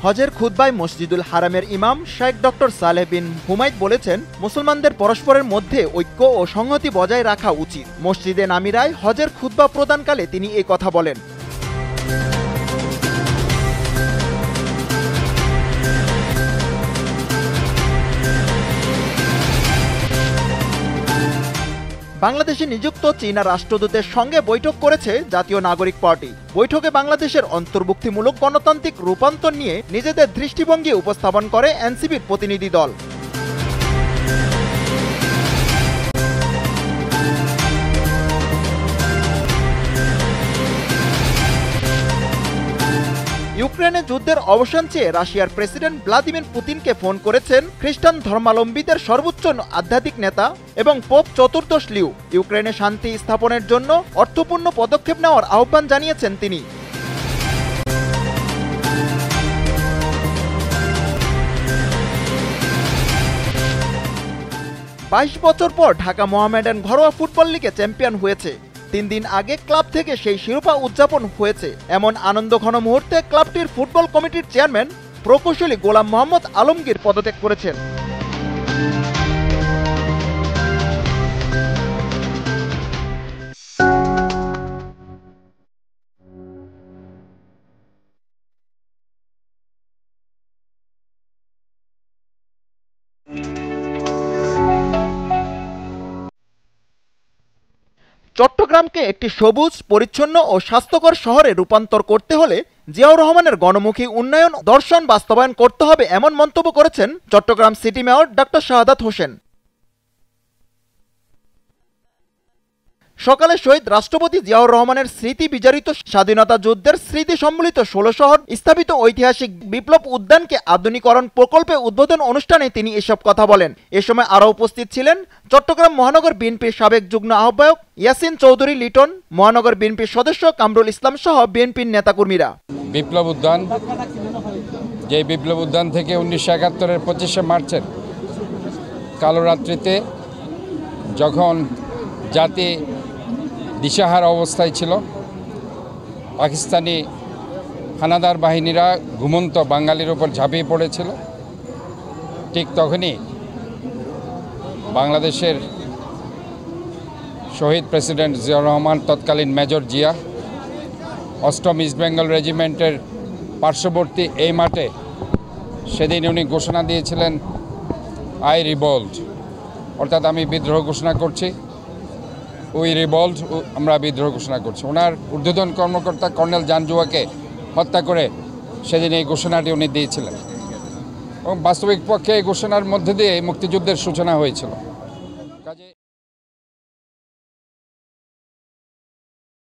হজের খুতবায় মসজিদুল হারামের ইমাম শেখ ডক্টর সালেহ বিন হুমাইদ বলেছেন, মুসলমানদের পরস্পরের মধ্যে ঐক্য ও সংহতি বজায় রাখা উচিত। মসজিদে নামিরায় হজের খুতবা প্রদানকালে তিনি এই কথা বলেন। বাংলাদেশে নিযুক্ত চীনা রাষ্ট্রদূতের সঙ্গে বৈঠক করেছে জাতীয় নাগরিক পার্টি। বৈঠকে বাংলাদেশের অন্তর্ভুক্তিমূলক গণতান্ত্রিক রূপান্তর নিয়ে নিজেদের দৃষ্টিভঙ্গি উপস্থাপন করে এনসিপির প্রতিনিধি দল। ইউক্রেনে যুদ্ধের অবসান চেয়ে রাশিয়ার প্রেসিডেন্ট ভ্লাদিমির পুতিনকে ফোন করেছেন খ্রিস্টান ধর্মাবলম্বীদের সর্বোচ্চ আধ্যাত্মিক নেতা এবং পোপ চতুর্দশ লিও। ইউক্রেনে শান্তি স্থাপনের জন্য অর্থপূর্ণ পদক্ষেপ নেওয়ার আহ্বান জানিয়েছেন তিনি। বাইশ বছর পর ঢাকা মোহামেডান ঘরোয়া ফুটবল লিগে চ্যাম্পিয়ন হয়েছে। 3 দিন আগে ক্লাব থেকে সেই শিরোপা উদযাপন হয়েছে। এমন আনন্দঘন মুহূর্তে ক্লাবটির ফুটবল কমিটির চেয়ারম্যান প্রকৌশলী গোলাম মোহাম্মদ আলমগীর পদত্যাগ করেছেন। চট্টগ্রামকে একটি সবুজ, পরিচ্ছন্ন ও স্বাস্থ্যকর শহরে রূপান্তর করতে হলে জিয়াউর রহমানের গণমুখী উন্নয়ন দর্শন বাস্তবায়ন করতে হবে, এমন মন্তব্য করেছেন Chittagong city mayor doctor Shahadat Hossain. সকালে শহীদ রাষ্ট্রপতি জিয়াউর রহমানের স্মৃতি বিজড়িত স্বাধীনতা যুদ্ধের স্মৃতি সম্বলিত 16 শহর স্থাপিত ঐতিহাসিক বিপ্লব উদ্যানকে আধুনিকরণ প্রকল্পে উদ্বোধন অনুষ্ঠানে তিনি এসব কথা বলেন। এ সময় আরও উপস্থিত ছিলেন চট্টগ্রাম মহানগর বিএনপির সাবেক যুগ্ম আহ্বায়ক ইয়াসিন চৌধুরী লিটন, মহানগর বিএনপির সদস্য কামরুল ইসলাম সহ বিএনপির নেতাকর্মীরা। বিপ্লব উদ্যান, যে বিপ্লব উদ্যান থেকে 1971-এর 25শে মার্চের কালো রাত্রিতে যখন জাতি দিশাহারা অবস্থায় ছিল, পাকিস্তানি হানাদার বাহিনীরা ঘুমন্ত বাঙালির উপর ঝাঁপিয়ে পড়েছিল, ঠিক তখনই বাংলাদেশের শহীদ প্রেসিডেন্ট জিয়াউর রহমান, তৎকালীন মেজর জিয়া, 8ম ইস্ট বেঙ্গল রেজিমেন্টের পার্শ্ববর্তী এই মাঠে সেদিন উনি ঘোষণা দিয়েছিলেন, আই রিভল্ট, অর্থাৎ আমি বিদ্রোহ ঘোষণা করছি, উই রিভল্ট, আমরা বিদ্রোহ ঘোষণা করছি। ওনার ঊর্ধ্বতন কর্মকর্তা কর্নেল জানজুয়াকে হত্যা করে সেদিন এই ঘোষণাটি উনি দিয়েছিলেন এবং বাস্তবিক পক্ষে এই ঘোষণার মধ্যে দিয়ে মুক্তিযুদ্ধের সূচনা হয়েছিল।